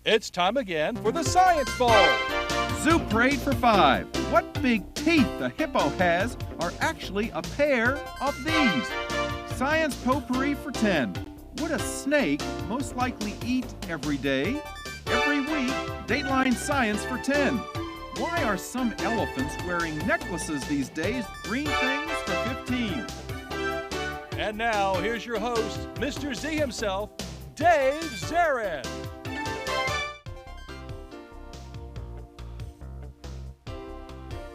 It's time again for the Science Bowl. Zoo Parade for 5. What big teeth the hippo has are actually a pair of these. Science Potpourri for 10. Would a snake most likely eat every day? Every week, Dateline Science for 10. Why are some elephants wearing necklaces these days? Green things for 15. And now, here's your host, Mr. Z himself, Dave Zarin.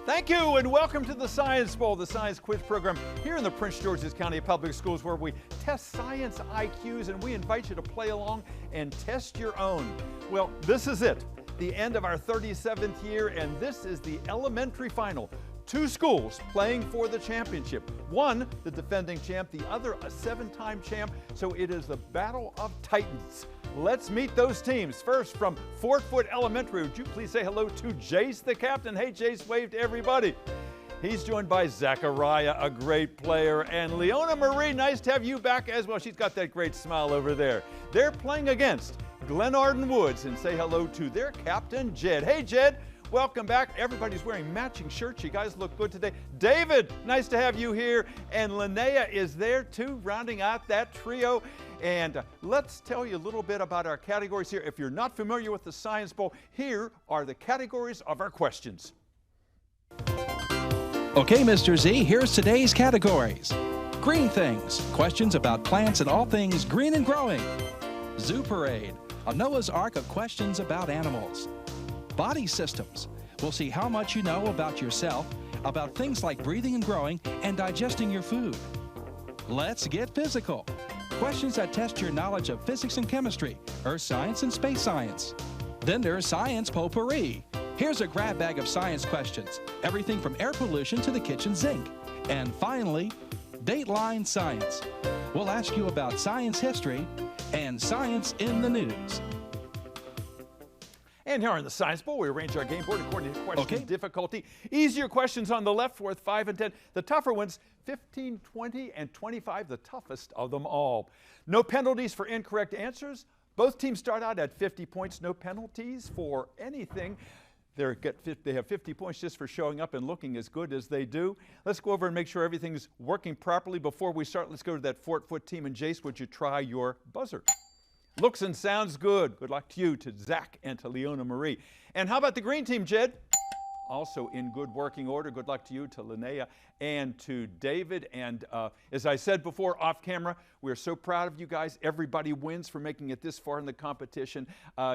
Thank you and welcome to the Science Bowl, the science quiz program here in the Prince George's County Public Schools, where we test science IQs and we invite you to play along and test your own. Well, this is it, the end of our 37th year, and this is the elementary final. 2 schools playing for the championship. One, the defending champ, the other, a 7-time champ. So it is the Battle of Titans. Let's meet those teams. First, from Foote Elementary, would you please say hello to Jace, the captain? Hey, Jace, wave to everybody. He's joined by Zachariah, a great player, and Leona Marie, nice to have you back as well. She's got that great smile over there. They're playing against Glenarden Woods, and say hello to their captain, Jed. Hey, Jed. Welcome back. Everybody's wearing matching shirts. You guys look good today. David, nice to have you here. And Linnea is there too, rounding out that trio. And let's tell you a little bit about our categories here. If you're not familiar with the Science Bowl, here are the categories of our questions. Okay, Mr. Z, here's today's categories. Green things, questions about plants and all things green and growing. Zoo Parade, a Noah's Ark of questions about animals. Body systems. We'll see how much you know about yourself, about things like breathing and growing, and digesting your food. Let's get physical. Questions that test your knowledge of physics and chemistry, earth science and space science. Then there's Science Potpourri. Here's a grab bag of science questions, everything from air pollution to the kitchen sink. And finally, Dateline Science. We'll ask you about science history and science in the news. And here in the Science Bowl, we arrange our game board according to question difficulty. Easier questions on the left worth 5 and 10. The tougher ones, 15, 20, and 25, the toughest of them all. No penalties for incorrect answers. Both teams start out at 50 points. No penalties for anything. They have 50 points just for showing up and looking as good as they do. Let's go over and make sure everything's working properly. Before we start, let's go to that Foote team. And Jace, would you try your buzzer? Looks and sounds good. Good luck to you, to Zach, and to Leona Marie. And how about the green team, Jed? Also in good working order. Good luck to you, to Linnea, and to David. And as I said before, off camera, we're so proud of you guys. Everybody wins for making it this far in the competition.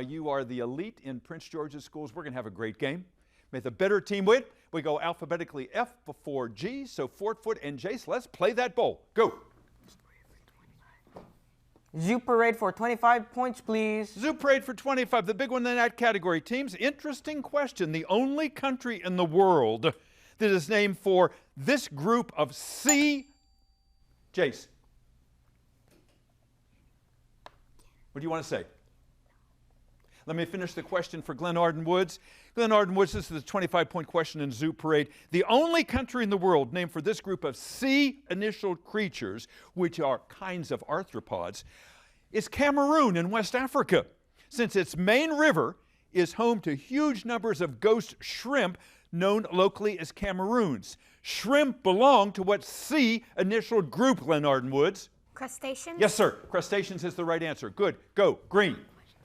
You are the elite in Prince George's schools. We're going to have a great game. May the better team win. We go alphabetically F before G. So Foote and Jace, let's play that bowl. Go. Zoo Parade for 25 points, please. Zoo Parade for 25, the big one in that category. Teams, interesting question. The only country in the world that is named for this group of sea... Jace. What do you want to say? Let me finish the question for Glenarden Woods. Glenarden Woods, this is the 25-point question in Zoo Parade. The only country in the world named for this group of sea-initialed creatures, which are kinds of arthropods, is Cameroon in West Africa, since its main river is home to huge numbers of ghost shrimp known locally as Cameroons. Shrimp belong to what sea-initialed group, Glenarden Woods? Crustaceans? Yes, sir. Crustaceans is the right answer. Good. Go. Green.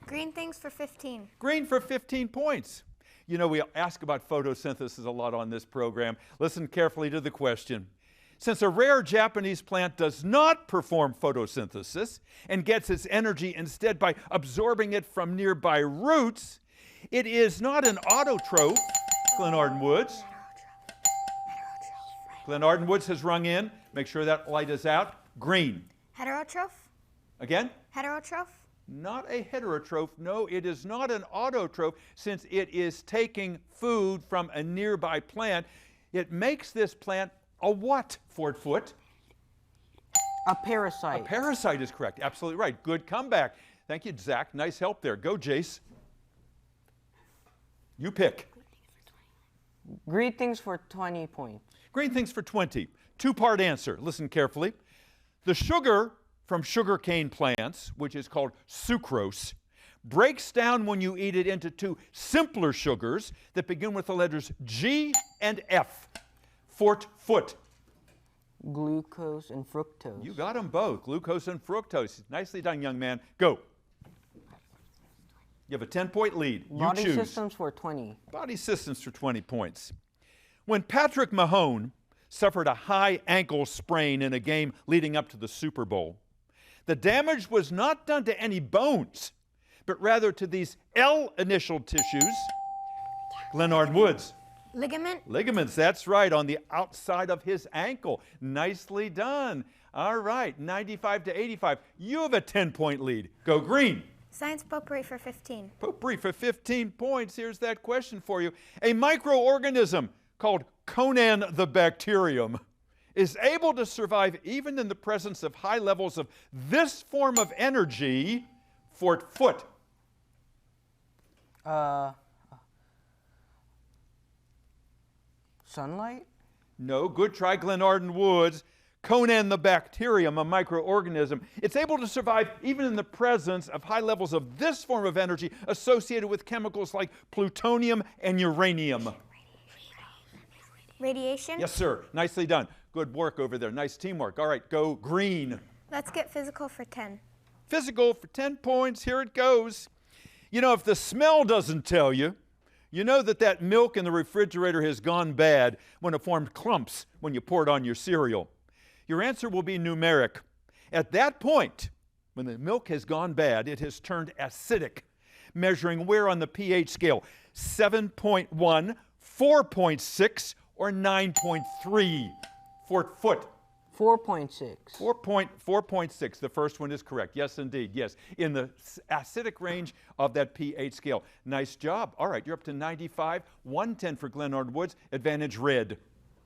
Green things for 15. Green for 15 points. You know, we ask about photosynthesis a lot on this program. Listen carefully to the question. Since a rare Japanese plant does not perform photosynthesis and gets its energy instead by absorbing it from nearby roots, it is not an autotroph, Glenarden Woods. Glenarden Woods has rung in. Make sure that light is out. Green. Heterotroph? Again? Heterotroph? Not a heterotroph. No, it is not an autotroph, since it is taking food from a nearby plant. It makes this plant a what, Foote? A parasite. A parasite is correct. Absolutely right. Good comeback. Thank you, Zach. Nice help there. Go, Jace. You pick. Green things for 20 points. Green things for 20. Two-part answer. Listen carefully. The sugar from sugarcane plants, which is called sucrose, breaks down when you eat it into two simpler sugars that begin with the letters G and F. Foote. Glucose and fructose. You got them both, glucose and fructose. Nicely done, young man. Go. You have a 10-point lead. Body you choose. systems for 20. Body systems for 20 points. When Patrick Mahone suffered a high ankle sprain in a game leading up to the Super Bowl, the damage was not done to any bones, but rather to these L-initial tissues. Glenarden Woods. Ligament. Ligaments, that's right, on the outside of his ankle. Nicely done. All right, 95 to 85. You have a 10-point lead. Go green. Science potpourri for 15. Potpourri for 15 points. Here's that question for you. A microorganism called Conan the bacterium is able to survive even in the presence of high levels of this form of energy. Foote. Sunlight? No, good try, Glenarden Woods. Conan the bacterium, a microorganism, it's able to survive even in the presence of high levels of this form of energy associated with chemicals like plutonium and uranium. Radiation. Yes, sir. Nicely done. Good work over there. Nice teamwork. All right, go green. Let's get physical for 10. Physical for 10 points. Here it goes. You know, if the smell doesn't tell you, you know that milk in the refrigerator has gone bad when it formed clumps when you pour it on your cereal. Your answer will be numeric. At that point, when the milk has gone bad, it has turned acidic, measuring where on the pH scale? 7.1, 4.6, or 9.3. Foote. 4.6. 4.6. The first one is correct. Yes, indeed. Yes. In the acidic range of that pH scale. Nice job. All right, you're up to 95. 110 for Glenarden Woods. Advantage red.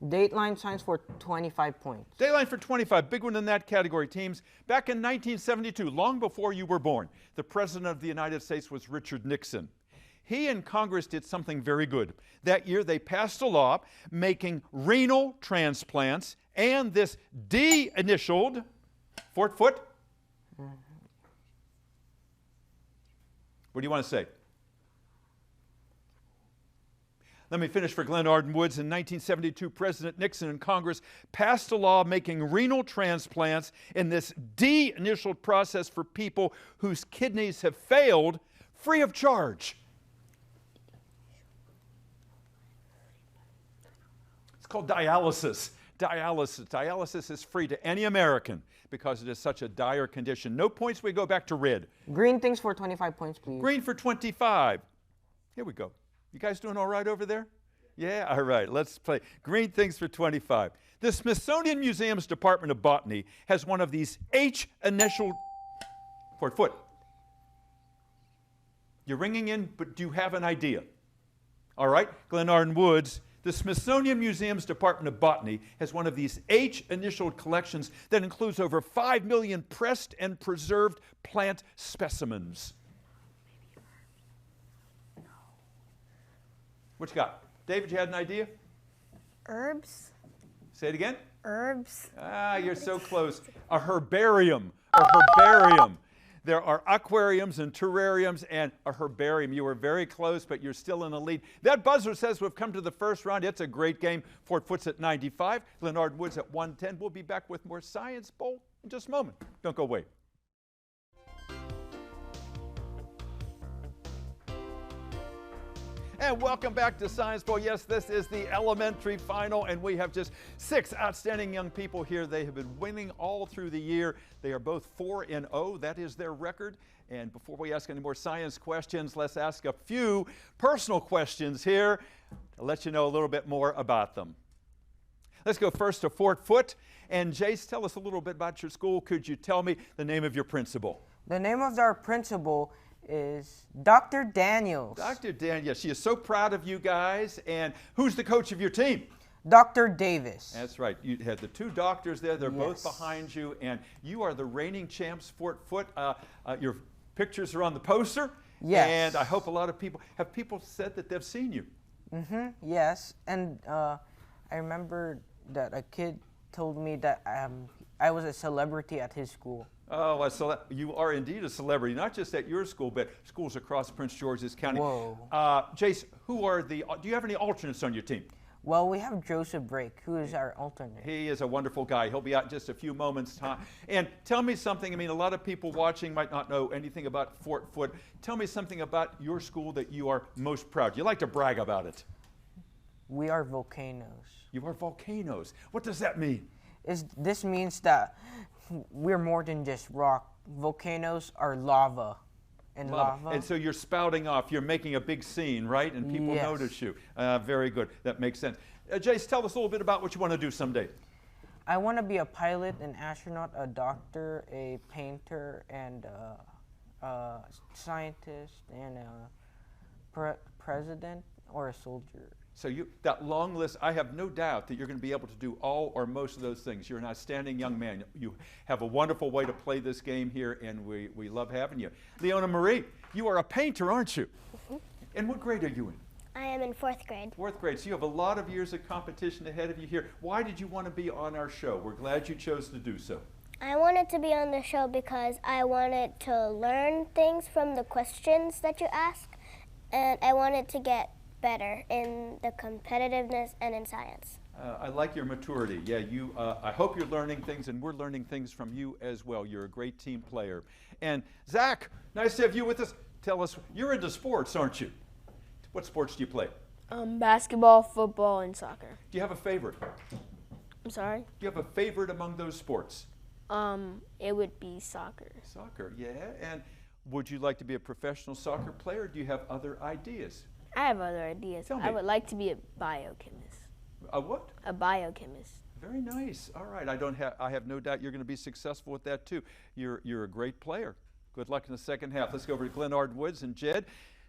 Dateline science for 25 points. Dateline for 25. Big one in that category, teams. Back in 1972, long before you were born, the President of the United States was Richard Nixon. He and Congress did something very good. That year, they passed a law making renal transplants and this D-initialed, Foote. What do you want to say? Let me finish for Glenarden Woods. In 1972, President Nixon and Congress passed a law making renal transplants in this D-initialed process for people whose kidneys have failed free of charge. It's called dialysis. Dialysis is free to any American because it is such a dire condition. No points, we go back to red. Green things for 25 points, please. Green for 25. Here we go. You guys doing all right over there? Yeah, all right, let's play. Green things for 25. The Smithsonian Museum's Department of Botany has one of these H-initial Foote. You're ringing in, but do you have an idea? All right, Glenarden Woods. The Smithsonian Museum's Department of Botany has one of these H-initialed collections that includes over 5 million pressed and preserved plant specimens. What you got? David, you had an idea? Herbs. Say it again. Herbs. Ah, you're so close. A herbarium. A herbarium. There are aquariums and terrariums and a herbarium. You were very close, but you're still in the lead. That buzzer says we've come to the first round. It's a great game. Foote's at 95. Glenarden Woods at 110. We'll be back with more Science Bowl in just a moment. Don't go away. And welcome back to Science Bowl. Yes, this is the elementary final, and we have just 6 outstanding young people here. They have been winning all through the year. They are both 4-0. That is their record. And before we ask any more science questions, let's ask a few personal questions here to let you know a little bit more about them. Let's go first to Foote. And Jace, tell us a little bit about your school. Could you tell me the name of your principal? The name of our principal is Dr. Daniels. Dr. Daniels, she is so proud of you guys. And who's the coach of your team? Dr. Davis. That's right. You had the 2 doctors there. They're both behind you. And you are the reigning champs, Foote. Your pictures are on the poster. Yes. And I hope a lot of people, have people said that they've seen you? Mm-hmm. Yes. And I remember that a kid told me that I was a celebrity at his school. Oh, you are indeed a celebrity, not just at your school, but schools across Prince George's County. Whoa. Jace, do you have any alternates on your team? Well, we have Joseph Brake, who is our alternate. He is a wonderful guy. He'll be out in just a few moments' time. And tell me something. I mean, a lot of people watching might not know anything about Fort Foote. Tell me something about your school that you are most proud of. You like to brag about it. We are volcanoes. You are volcanoes. What does that mean? This means that we're more than just rock. Volcanoes are lava. And lava. And so you're spouting off. You're making a big scene, right? And people Yes. notice you. Very good. That makes sense. Jace, tell us a little bit about what you want to do someday. I want to be a pilot, an astronaut, a doctor, a painter, and a scientist, and a president or a soldier. So that long list, I have no doubt that you're going to be able to do all or most of those things. You're an outstanding young man. You have a wonderful way to play this game here, and we love having you. Leona Marie, you are a painter, aren't you? Mm-hmm. And what grade are you in? I am in 4th grade. 4th grade. So you have a lot of years of competition ahead of you here. Why did you want to be on our show? We're glad you chose to do so. I wanted to be on the show because I wanted to learn things from the questions that you ask, and I wanted to get better in the competitiveness and in science. I like your maturity. Yeah, I hope you're learning things, and we're learning things from you as well. You're a great team player. And Zach, nice to have you with us. Tell us, you're into sports, aren't you? What sports do you play? Basketball, football, and soccer. Do you have a favorite? I'm sorry? Do you have a favorite among those sports? It would be soccer. Soccer, yeah. And would you like to be a professional soccer player, or do you have other ideas? I have other ideas. Tell me. I would like to be a biochemist. A what? A biochemist. Very nice. All right. I have no doubt you're going to be successful with that too. You're a great player. Good luck in the second half. Let's go over to Glenarden Woods and Jed.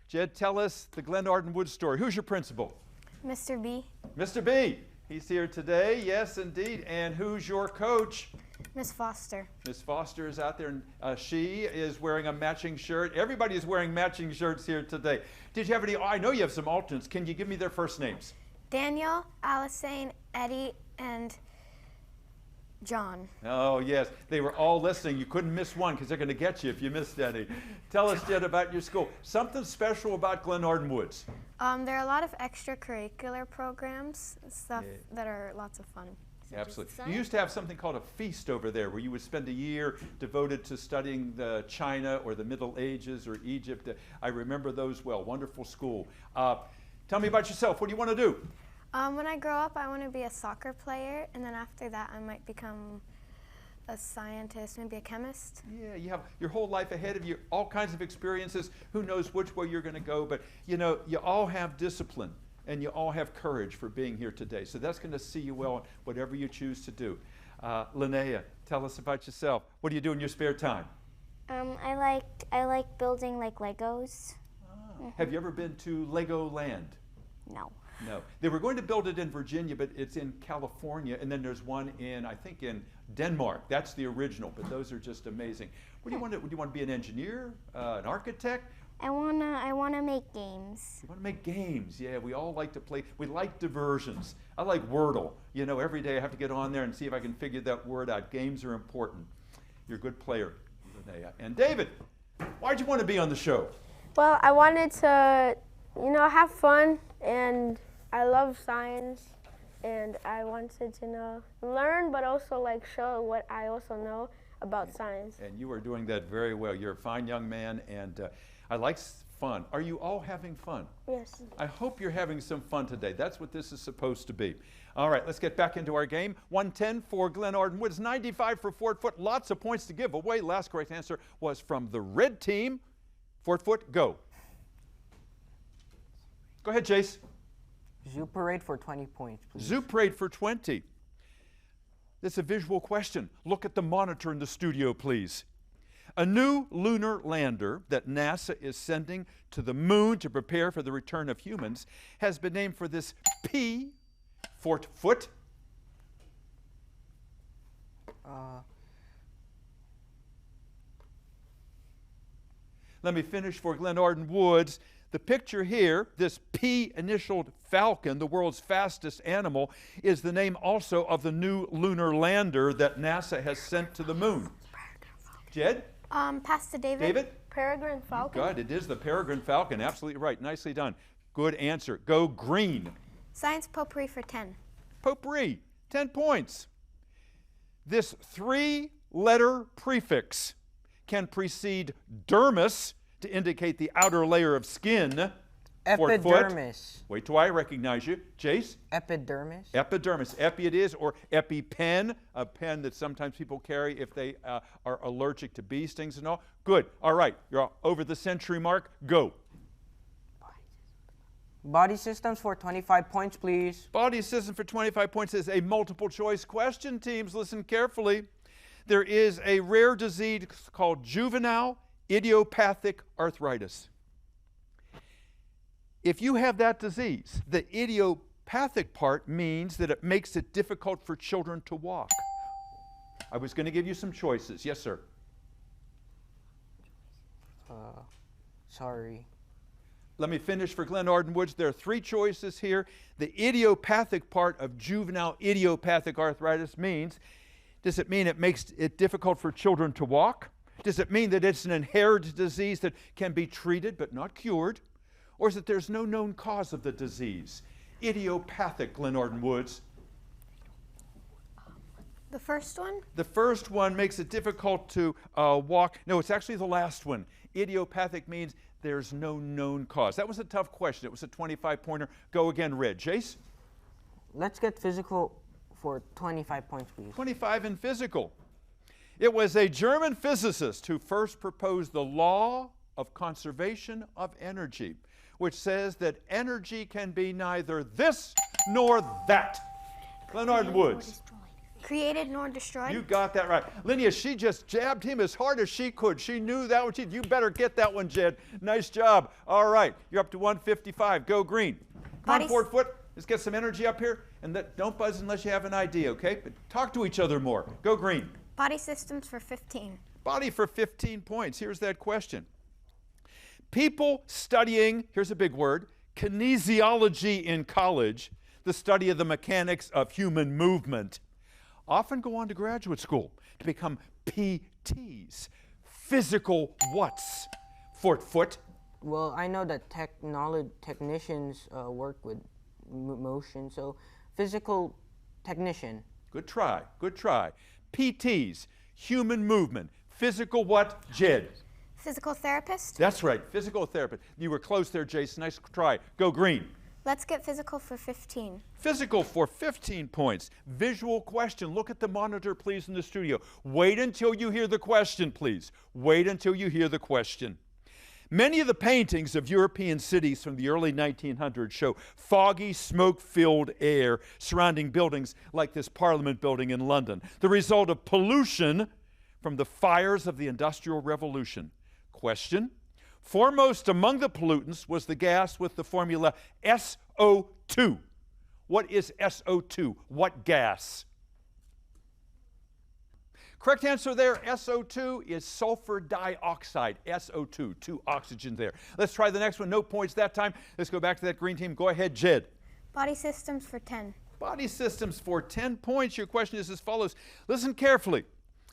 Jed, tell us the Glenarden Woods story. Who's your principal? Mr. B. Mr. B. He's here today. Yes, indeed. And who's your coach? Miss Foster. Miss Foster is out there, and she is wearing a matching shirt. Everybody is wearing matching shirts here today. Did you have any? Oh, I know you have some alternates. Can you give me their first names? Daniel, Allison, Eddie, and John. Oh, yes. They were all listening. You couldn't miss one because they're going to get you if you missed any. Tell us, Jed, about your school. Something special about Glenarden Woods. There are a lot of extracurricular programs, stuff that are lots of fun. Absolutely. You used to have something called a feast over there where you would spend a year devoted to studying the China or the Middle Ages or Egypt. I remember those well. Wonderful school. Tell me about yourself. What do you want to do? When I grow up, I want to be a soccer player, and then after that, I might become a scientist, maybe a chemist. Yeah, you have your whole life ahead of you, all kinds of experiences. Who knows which way you're going to go, but you know, you all have discipline. And you all have courage for being here today. So that's going to see you well in whatever you choose to do. Linnea, tell us about yourself. What do you do in your spare time? I like building like Legos. Have you ever been to Legoland? No. No. They were going to build it in Virginia, but it's in California, and then there's one in, I think, in Denmark. That's the original, but those are just amazing. What do you want to? Do you want to be an engineer, an architect? I wanna make games. You want to make games. Yeah, we all like to play. We like diversions. I like Wordle. You know, every day I have to get on there and see if I can figure that word out. Games are important. You're a good player, Linnea. And David, why'd you want to be on the show? Well, I wanted to, have fun, and I love science, and I wanted to learn, but also show what I also know about science. And you are doing that very well. You're a fine young man, and I like fun. Are you all having fun? Yes. I hope you're having some fun today. That's what this is supposed to be. All right, let's get back into our game. 110 for Glenarden Woods, 95 for Fort Foote. Lots of points to give away. Last correct answer was from the red team. Fort Foote, go. Go ahead, Chase. Zoo Parade for 20 points, please. Zoo Parade for 20. This is a visual question. Look at the monitor in the studio, please. A new lunar lander that NASA is sending to the moon to prepare for the return of humans has been named for this P, Fort Foote. Let me finish for Glenarden Woods. The picture here, this P-initialed falcon, the world's fastest animal, is the name also of the new lunar lander that NASA has sent to the moon. Jed? Pastor David. David? Peregrine falcon. Good. It is the peregrine falcon. Absolutely right. Nicely done. Good answer. Go green. Science potpourri for 10. Potpourri. 10 points. This 3-letter prefix can precede dermis to indicate the outer layer of skin. Fort Foote. Epidermis. Wait till I recognize you. Jace? Epidermis. Epidermis. Epi it is, or EpiPen, a pen that sometimes people carry if they are allergic to bee stings and all. Good. All right. You're over the century mark. Go. Body systems for 25 points, please. Body system for 25 points is a multiple choice question. Teams, listen carefully. There is a rare disease called juvenile idiopathic arthritis. If you have that disease, the idiopathic part means that it makes it difficult for children to walk. I was going to give you some choices. Yes, sir. Sorry. Let me finish for Glenarden Woods. There are 3 choices here. The idiopathic part of juvenile idiopathic arthritis means, does it mean it makes it difficult for children to walk? Does it mean that it's an inherited disease that can be treated but not cured? Or is it there's no known cause of the disease? Idiopathic, Glenarden Woods. The first one? The first one makes it difficult to walk. No, it's actually the last one. Idiopathic means there's no known cause. That was a tough question. It was a 25-pointer. Go again, Red. Jace? Let's get physical for 25 points, please. 25 in physical. It was a German physicist who first proposed the law of conservation of energy, which says that energy can be neither this nor that. Glenarden Woods. Created nor destroyed. You got that right. Linnea, she just jabbed him as hard as she could. She knew that one. You better get that one, Jed. Nice job. All right, you're up to 155. Go green. Come on, Fort Foote. Let's get some energy up here. And don't buzz unless you have an idea, okay? But talk to each other more. Go green. Body systems for 15. Body for 15 points. Here's that question. People studying, here's a big word, kinesiology in college, the study of the mechanics of human movement, often go on to graduate school to become PTs, physical whats. Fort Foote. Well, I know that technicians work with motion, so physical technician. Good try, good try. PTs, human movement, physical what, Jed? Physical therapist. That's right, physical therapist. You were close there, Jason. Nice try. Go green. Let's get physical for 15. Physical for 15 points. Visual question. Look at the monitor, please, in the studio. Wait until you hear the question, please. Wait until you hear the question. Many of the paintings of European cities from the early 1900s show foggy, smoke-filled air surrounding buildings like this Parliament building in London, the result of pollution from the fires of the Industrial Revolution. Question: foremost among the pollutants was the gas with the formula SO2. What is SO2? What gas? Correct answer there, SO2 is sulfur dioxide, SO2, 2 oxygen there. Let's try the next one. No points that time. Let's go back to that green team. Go ahead, Jed. Body systems for 10. Body systems for 10 points. Your question is as follows. Listen carefully.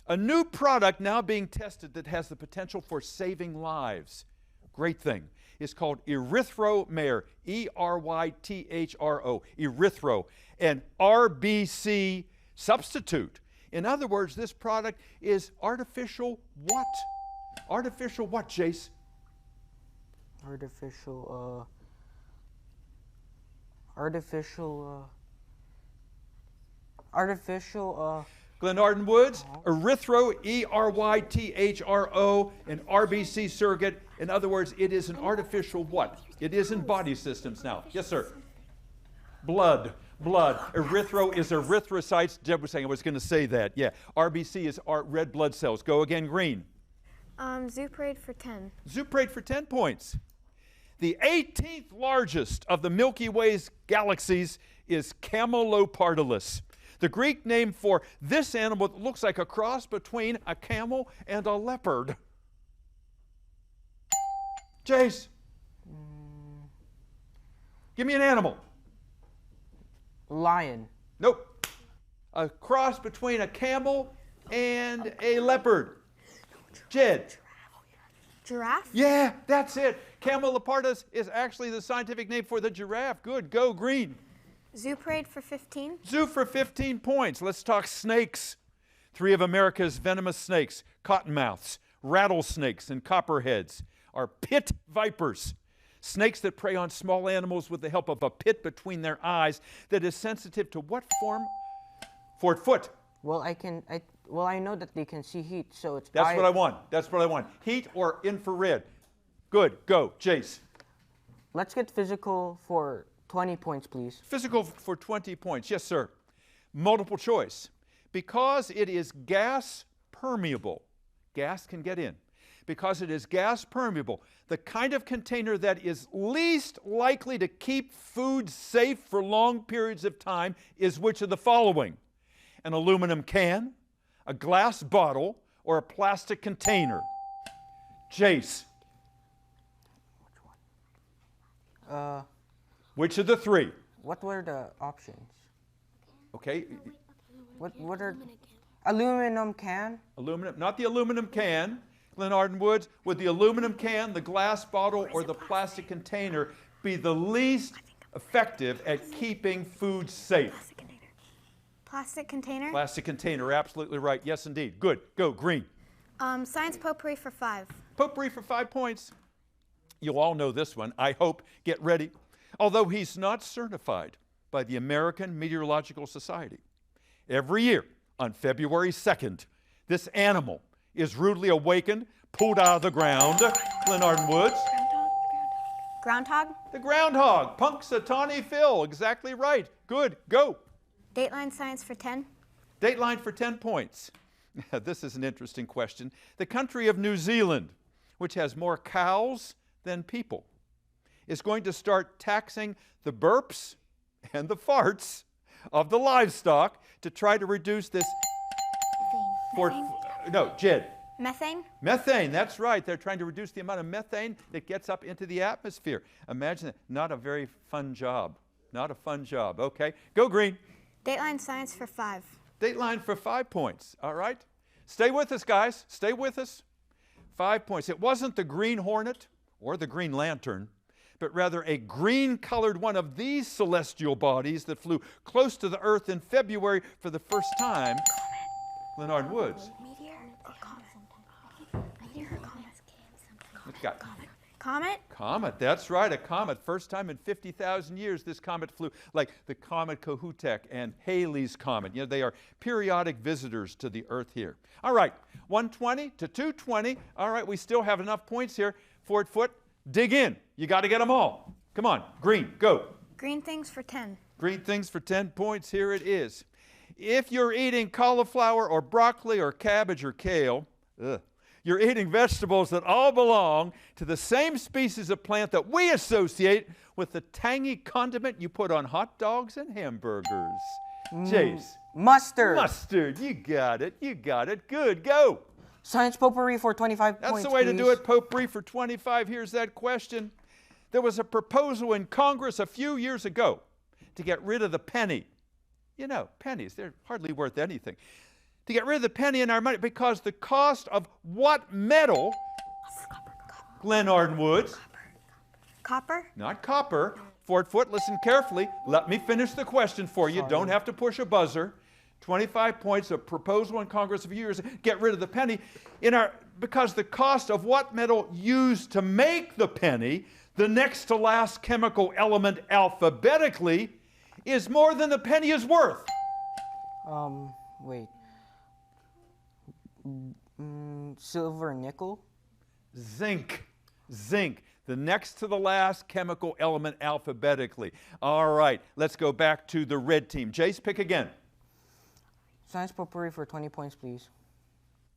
A new product now being tested that has the potential for saving lives. Great thing. It's called erythromer, E-R-Y-T-H-R-O, erythro, an RBC substitute. In other words, this product is artificial what? Artificial what, Jace? Glenarden Woods, erythro, E-R-Y-T-H-R-O, an RBC surrogate. In other words, it is an artificial what? It is in body systems now. Yes, sir. Blood. Erythro is erythrocytes. Jeb was saying I was going to say that. Yeah. RBC is red blood cells. Go again, green. Zuparade for 10. Zuparade for 10 points. The 18th largest of the Milky Way's galaxies is Camelopardalus. The Greek name for this animal that looks like a cross between a camel and a leopard. Jace. Give me an animal. Lion. Nope. A cross between a camel and a leopard. Jed. Giraffe? Yeah, that's it. Camelopardalis is actually the scientific name for the giraffe. Good, go green. Zoo parade for 15. Zoo for 15 points. Let's talk snakes. 3 of America's venomous snakes, cottonmouths, rattlesnakes, and copperheads, are pit vipers. Snakes that prey on small animals with the help of a pit between their eyes that is sensitive to what form? Foote. Well, I know that they can see heat, so it's That's what I want. That's what I want. Heat or infrared. Good, go. Jace. Let's get physical for 20 points, please. Physical for 20 points. Yes, sir. Multiple choice. Because it is gas permeable, gas can get in. Because it is gas permeable, the kind of container that is least likely to keep food safe for long periods of time is which of the following? An aluminum can, a glass bottle, or a plastic container? Jace. Which of the 3? What were the options? Okay. What are aluminum can? Aluminum, not the aluminum can. Glenarden Woods, would the aluminum can, the glass bottle, or the plastic container be the least effective at keeping food safe? Plastic container. Plastic container, absolutely right. Yes, indeed. Good. Go, green. Science potpourri for 5. Potpourri for 5 points. You'll all know this one, I hope. Get ready. Although he's not certified by the American Meteorological Society, every year on February 2nd, this animal is rudely awakened, pulled out of the ground. Glenarden Woods. Groundhog. The groundhog. Punxsutawney Phil. Exactly right. Good. Go. Dateline science for 10. Dateline for 10 points. This is an interesting question. The country of New Zealand, which has more cows than people, is going to start taxing the burps and the farts of the livestock to try to reduce this. Jed. Methane. Methane, that's right. They're trying to reduce the amount of methane that gets up into the atmosphere. Imagine that. Not a very fun job. Not a fun job. Okay, go green. Dateline science for 5. Dateline for 5 points. All right. Stay with us, guys. Stay with us. 5 points. It wasn't the Green Hornet or the Green Lantern, but rather a green-colored one of these celestial bodies that flew close to the Earth in February for the first time. Glenarden Woods. Meteor or comet? Meteor or comet? What's got? Comet? Comet, that's right, a comet. First time in 50,000 years this comet flew, like the comet Kohoutek and Halley's Comet. You know, they are periodic visitors to the Earth here. All right, 120 to 220. All right, we still have enough points here. Foote, dig in. You got to get them all. Come on, green, go. Green things for 10. Green things for 10 points. Here it is. If you're eating cauliflower or broccoli or cabbage or kale, you're eating vegetables that all belong to the same species of plant that we associate with the tangy condiment you put on hot dogs and hamburgers. Jace. Mustard. Mustard. You got it. You got it. Good. Go. Science potpourri for 25 points, That's the way please. to do it, potpourri for 25. Here's that question. There was a proposal in Congress a few years ago to get rid of the penny. You know, pennies, they're hardly worth anything. To get rid of the penny in our money because the cost of what metal? Glenarden Woods. Copper? Not copper. Foote, listen carefully. Let me finish the question for you. Don't have to push a buzzer. 25 points, a proposal in Congress a few years, get rid of the penny. Because the cost of what metal used to make the penny, the next to last chemical element alphabetically, is more than the penny is worth. Wait. Silver, nickel? Zinc. Zinc. The next to the last chemical element alphabetically. All right, let's go back to the red team. Jace, pick again. Science potpourri for 20 points, please.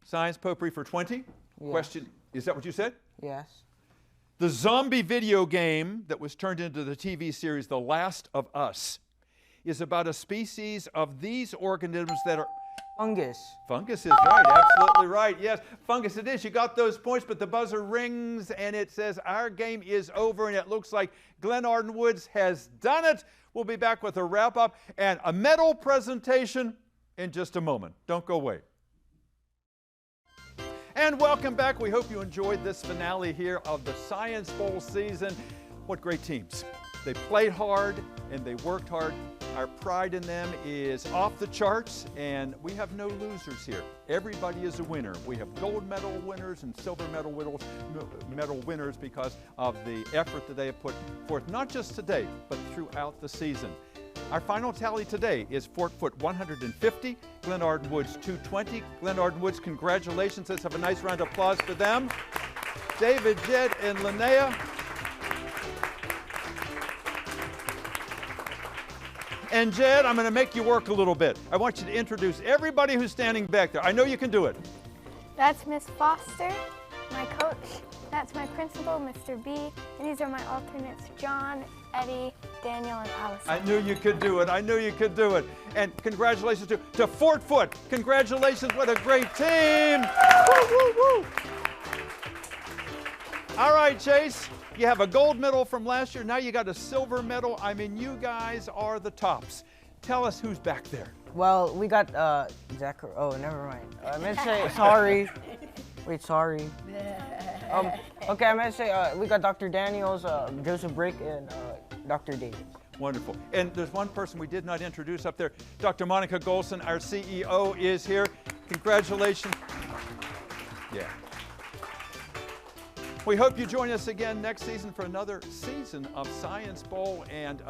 Science potpourri for 20? Yes. Question, is that what you said? Yes. The zombie video game that was turned into the TV series The Last of Us is about a species of these organisms that are... Fungus. Fungus is right, absolutely right. Yes, fungus it is. You got those points, but the buzzer rings and it says our game is over, and it looks like Glenarden Woods has done it. We'll be back with a wrap-up and a medal presentation in just a moment. Don't go away. And welcome back. We hope you enjoyed this finale here of the Science Bowl season. What great teams. They played hard and they worked hard. Our pride in them is off the charts, and we have no losers here. Everybody is a winner. We have gold medal winners and silver medal winners because of the effort that they have put forth, not just today, but throughout the season. Our final tally today is Fort Foote 150, Glenarden Woods 220. Glenarden Woods, congratulations. Let's have a nice round of applause for them. David, Jed, and Linnea. And Jed, I'm going to make you work a little bit. I want you to introduce everybody who's standing back there. I know you can do it. That's Miss Foster, my coach. That's my principal, Mr. B. And these are my alternates, John, Eddie, Daniel, and Allison. I knew you could do it. I knew you could do it. And congratulations to Fort Foote. Congratulations, what a great team. Woo, woo, woo. All right, Chase. You have a gold medal from last year. Now you got a silver medal. I mean, you guys are the tops. Tell us who's back there. Well, we got Zachary. Oh, never mind. I meant to say sorry. Wait, sorry. Okay, I meant to say we got Dr. Daniels, Joseph Brick, and Dr. Davis. Wonderful. And there's one person we did not introduce up there. Dr. Monica Golson, our CEO, is here. Congratulations. Yeah. We hope you join us again next season for another season of Science Bowl. And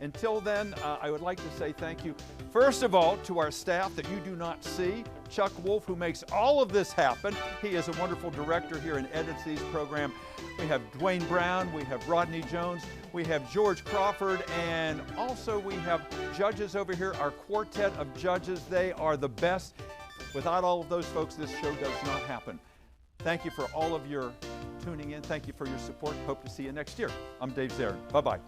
until then, I would like to say thank you, first of all, to our staff that you do not see. Chuck Wolf, who makes all of this happen. He is a wonderful director here and edits these programs. We have Dwayne Brown, we have Rodney Jones, we have George Crawford, and also we have judges over here, our quartet of judges. They are the best. Without all of those folks, this show does not happen. Thank you for all of your tuning in. Thank you for your support. Hope to see you next year. I'm Dave Zarin. Bye-bye.